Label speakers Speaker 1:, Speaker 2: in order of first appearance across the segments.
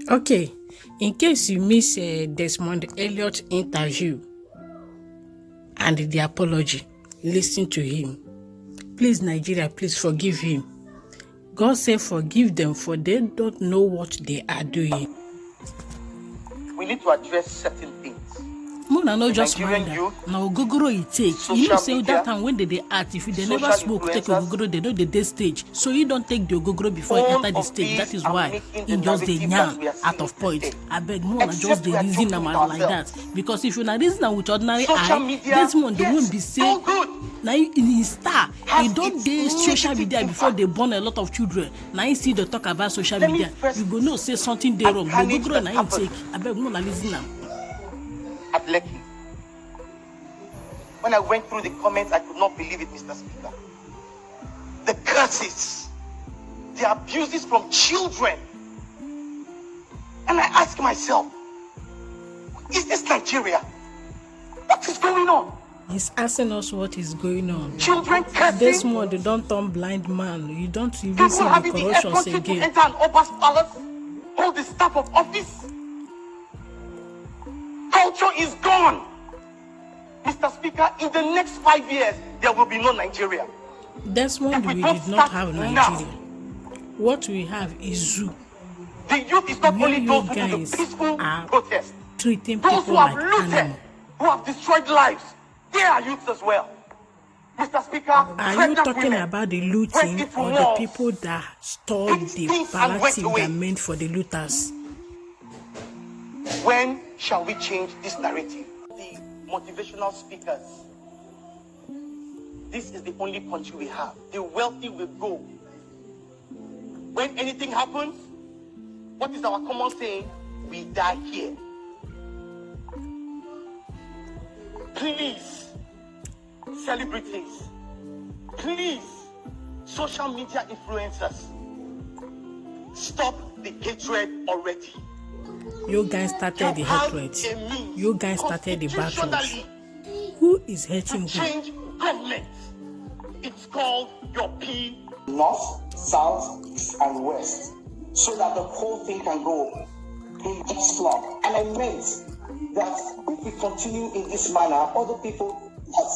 Speaker 1: Okay, in case you miss Desmond Eliot interview and the apology, listen to him. Please, Nigeria, please forgive him. God said forgive them, for they don't know what they are doing.
Speaker 2: We need to address certain things.
Speaker 1: Mona no
Speaker 2: The
Speaker 1: just
Speaker 2: Nigerian
Speaker 1: mind that.
Speaker 2: youth,
Speaker 1: Now Ogogoro he take. You know say that time when they act, if they never
Speaker 2: social
Speaker 1: smoke, take
Speaker 2: influencers,
Speaker 1: Ogogoro, they know they stage. So you don't take the Ogogoro before you
Speaker 2: all
Speaker 1: enter the
Speaker 2: of
Speaker 1: stage. That
Speaker 2: these
Speaker 1: is
Speaker 2: are
Speaker 1: why
Speaker 2: making
Speaker 1: he
Speaker 2: the
Speaker 1: just the
Speaker 2: narrative that
Speaker 1: yarn
Speaker 2: we are
Speaker 1: out
Speaker 2: seeing
Speaker 1: of point.
Speaker 2: today.
Speaker 1: I beg Mona just
Speaker 2: Except
Speaker 1: the
Speaker 2: we are
Speaker 1: reason
Speaker 2: joking
Speaker 1: am
Speaker 2: with
Speaker 1: like that.
Speaker 2: ourselves.
Speaker 1: Because if you na reason am with ordinary
Speaker 2: Social
Speaker 1: eye,
Speaker 2: media,
Speaker 1: Desmond the
Speaker 2: yes,
Speaker 1: won't be say
Speaker 2: so good.
Speaker 1: now in his star, he
Speaker 2: Has
Speaker 1: don't
Speaker 2: its
Speaker 1: dey social
Speaker 2: negative
Speaker 1: media before
Speaker 2: impact.
Speaker 1: they born a lot of children. Now you see the talk about social
Speaker 2: Let me
Speaker 1: media.
Speaker 2: first
Speaker 1: You go know say something dey wrong. The
Speaker 2: carnage
Speaker 1: Ogogoro
Speaker 2: that
Speaker 1: na him
Speaker 2: happened
Speaker 1: take. I beg Mona listen am.
Speaker 2: at Lekki. When I went through the comments, I could not believe it, Mr. Speaker. The curses, the abuses from children. And I ask myself, is this Nigeria? What is going on?
Speaker 1: He's asking us what is going on.
Speaker 2: Children cursing.
Speaker 1: Desmond, they don't turn blind man. You don't even
Speaker 2: People
Speaker 1: see the
Speaker 2: having the
Speaker 1: corruptions
Speaker 2: effrontery to
Speaker 1: again.
Speaker 2: enter an Oba's palace, hold the staff of office. Culture is gone. Mr. Speaker, in the next 5 years, there will be no Nigeria.
Speaker 1: Desmond, we did not have Nigeria. What we have is zoo.
Speaker 2: The youth is not
Speaker 1: Where
Speaker 2: only
Speaker 1: you
Speaker 2: those who do
Speaker 1: guys
Speaker 2: the peaceful
Speaker 1: are
Speaker 2: protest.
Speaker 1: treating
Speaker 2: Those
Speaker 1: people
Speaker 2: who have
Speaker 1: like
Speaker 2: looted,
Speaker 1: animals.
Speaker 2: who have destroyed lives, they are youths as well. Mr. Speaker,
Speaker 1: Are you talking about the looting or the people that stored the palliative that meant for the looters?
Speaker 2: When shall we change this narrative? The motivational speakers. This is the only country we have. The wealthy will go. When anything happens, what is our common saying? We die here. Please, celebrities, please, social media influencers, stop the hatred already.
Speaker 1: You guys started the hatred. You guys started the battles. Who is hating who?
Speaker 2: Change government. It's called your P.
Speaker 3: North, south, east, and west, so that the whole thing can go in each slot. And I meant that if we continue in this manner, other people,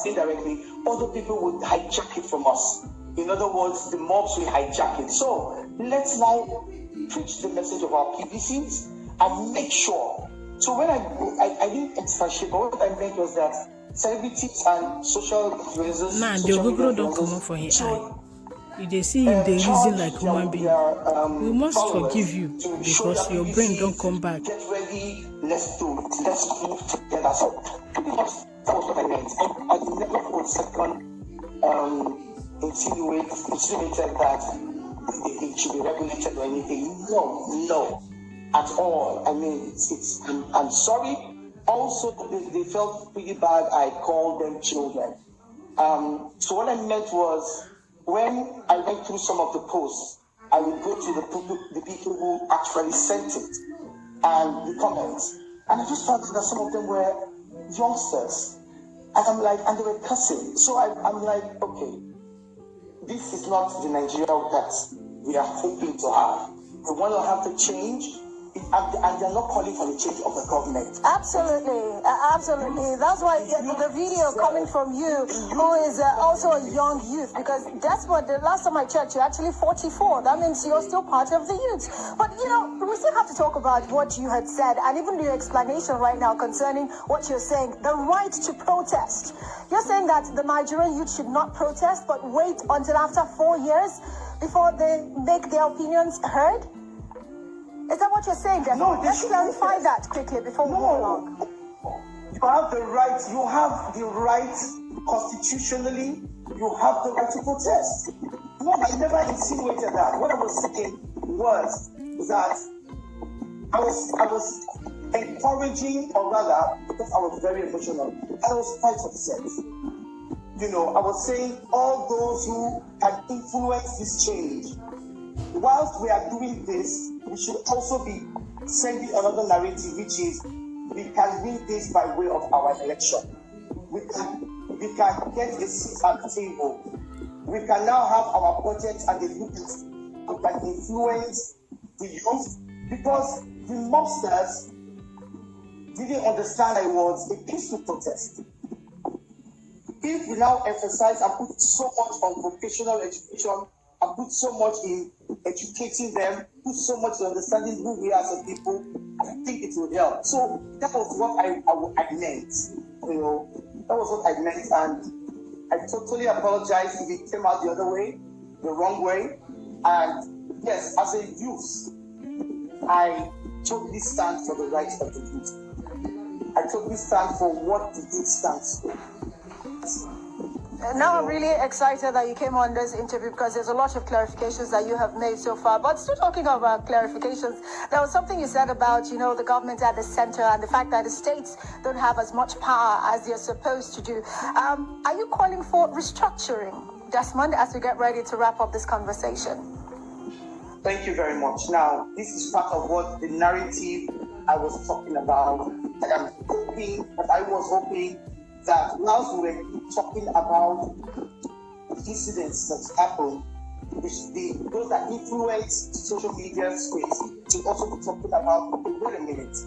Speaker 3: indirectly, other people would hijack it from us. In other words, the mobs will hijack it. So let's now preach the message of our PVCs and make sure. So when I didn't expatiate, but what I meant was that celebrities and social influencers.
Speaker 1: Nah, the Ogogoro don't come up for his eye. If they see him, they reason like human being. We must forgive you because your brain don't come back.
Speaker 3: Get ready, let's do it. Let's move together. So that was what I meant. I never for a second insinuated that it should be regulated or anything. No, at all. I mean, I'm sorry. Also, they felt pretty bad. I called them children. So what I meant was, when I went through some of the posts, I would go to the people who actually sent it and the comments, and I just found that some of them were youngsters, and I'm like, and they were cussing. So I'm like, okay, this is not the Nigeria that we are hoping to have. We want to have the change. And they're not calling for the change of the government.
Speaker 4: Absolutely. That's why the video coming from you, who is also a young youth, because Desmond, the last time I checked, you're actually 44. That means you're still part of the youth. But, we still have to talk about what you had said, and even your explanation right now concerning what you're saying, the right to protest. You're saying that the Nigerian youth should not protest, but wait until after 4 years before they make their opinions heard? Is that what you're saying, Desmond?
Speaker 3: No,
Speaker 4: let's clarify that quickly before we move along.
Speaker 3: You have the right constitutionally, you have the right to protest. No, I never insinuated that. What I was saying was that I was encouraging, or rather, because I was very emotional, I was quite upset. I was saying all those who can influence this change, whilst we are doing this, we should also be sending another narrative, which is we can win this by way of our election. We can get a seat at the table. We can now have our projects and the groups. We can influence the youth, because the mobsters didn't understand that it was a peaceful protest. If we now emphasize and put so much on vocational education and put so much in educating them, put so much in understanding who we are as a people, I think it would help. So that was what I meant. You know, that was what I meant, and I totally apologize if it came out the other way, the wrong way. And yes, as a youth, I totally stand for the rights of the youth. I totally stand for what the youth stands for.
Speaker 4: Now I'm really excited that you came on this interview because there's a lot of clarifications that you have made so far. But still talking about clarifications, there was something you said about, you know, the government at the center and the fact that the states don't have as much power as they're supposed to do. Are you calling for restructuring, Desmond, as we get ready to wrap up this conversation?
Speaker 3: Thank you very much. Now, this is part of what the narrative I was talking about. And I was hoping that whilst we were talking about incidents that happened, those that influence social media space, should also be talking about, wait a minute,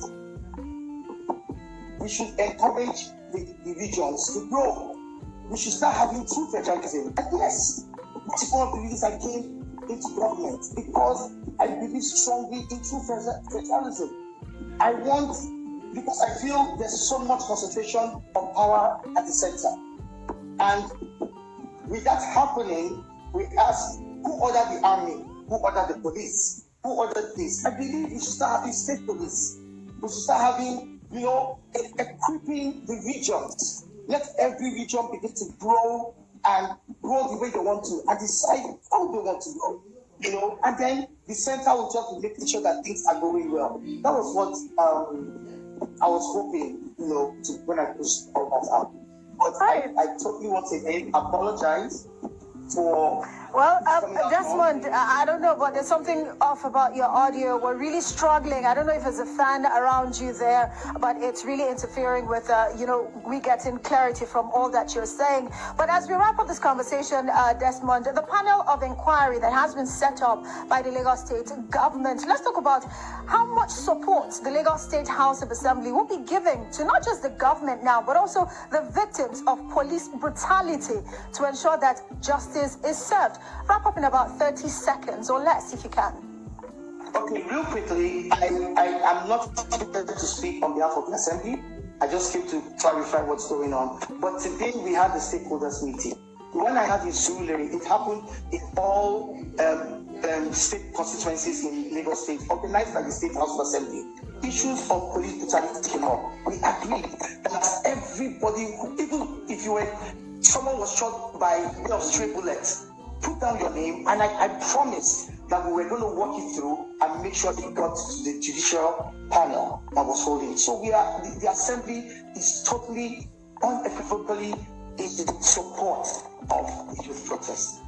Speaker 3: we should encourage the regions to grow. We should start having truth federalism. And yes, that's one of the reasons I came into government, because I believe strongly in truth federalism. Because I feel there's so much concentration of power at the center. And with that happening, we ask, who ordered the army? Who ordered the police? Who ordered this? I believe we should start having state police. We should start having, you know, equipping the regions. Let every region begin to grow and grow the way they want to and decide how they want to grow. You know, and then the center will just be making sure that things are going well. That was what I was hoping, you know, when I pushed all that out. But I totally once again apologize for.
Speaker 4: Well, Desmond, I don't know, but there's something off about your audio. We're really struggling. I don't know if there's a fan around you there, but it's really interfering with, you know, we getting clarity from all that you're saying. But as we wrap up this conversation, Desmond, the panel of inquiry that has been set up by the Lagos State government, let's talk about how much support the Lagos State House of Assembly will be giving to not just the government now, but also the victims of police brutality to ensure that justice is served. Wrap up in about 30 seconds or less, if you can.
Speaker 3: Okay, real quickly, I am not prepared to speak on behalf of the Assembly. I just came to clarify what's going on. But today we had the stakeholders meeting. When I had the Zulere, it happened in all state constituencies in Lagos State, organized by the State House of Assembly. Issues of police brutality came up. We agreed that everybody, even if someone was shot by stray bullets, put down your name, and I promised that we were going to walk it through and make sure it got to the judicial panel that was holding. So the Assembly is totally, unequivocally in support of the youth protest.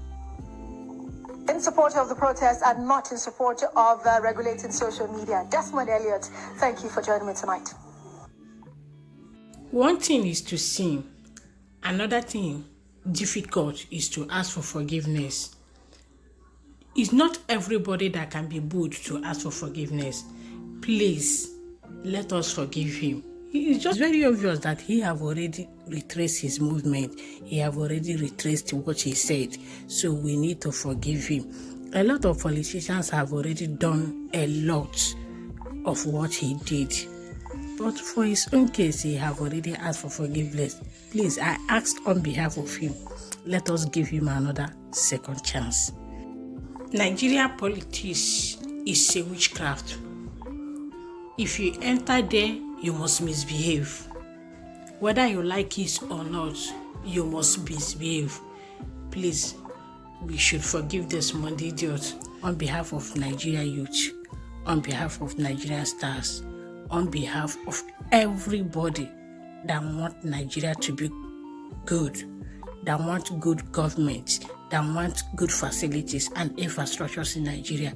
Speaker 4: In support of the protest and not in support of regulating social media. Desmond Eliot, thank you for joining me tonight.
Speaker 1: One thing is to sin. Another thing difficult is to ask for forgiveness. It's not everybody that can be bold to ask for forgiveness. Please, let us forgive him. It's just very obvious that he have already retraced his movement. He have already retraced what he said. So we need to forgive him. A lot of politicians have already done a lot of what he did. But for his own case, he have already asked for forgiveness. Please, I asked on behalf of him, let us give him another second chance. Nigeria politics is a witchcraft. If you enter there, you must misbehave. Whether you like it or not, you must misbehave. Please, we should forgive Desmond Eliot on behalf of Nigeria youth, on behalf of Nigerian stars, on behalf of everybody that want Nigeria to be good, that want good government, that want good facilities and infrastructures in Nigeria.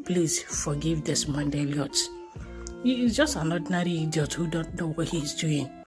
Speaker 1: Please forgive Desmond Eliot. He is just an ordinary idiot who don't know what he is doing.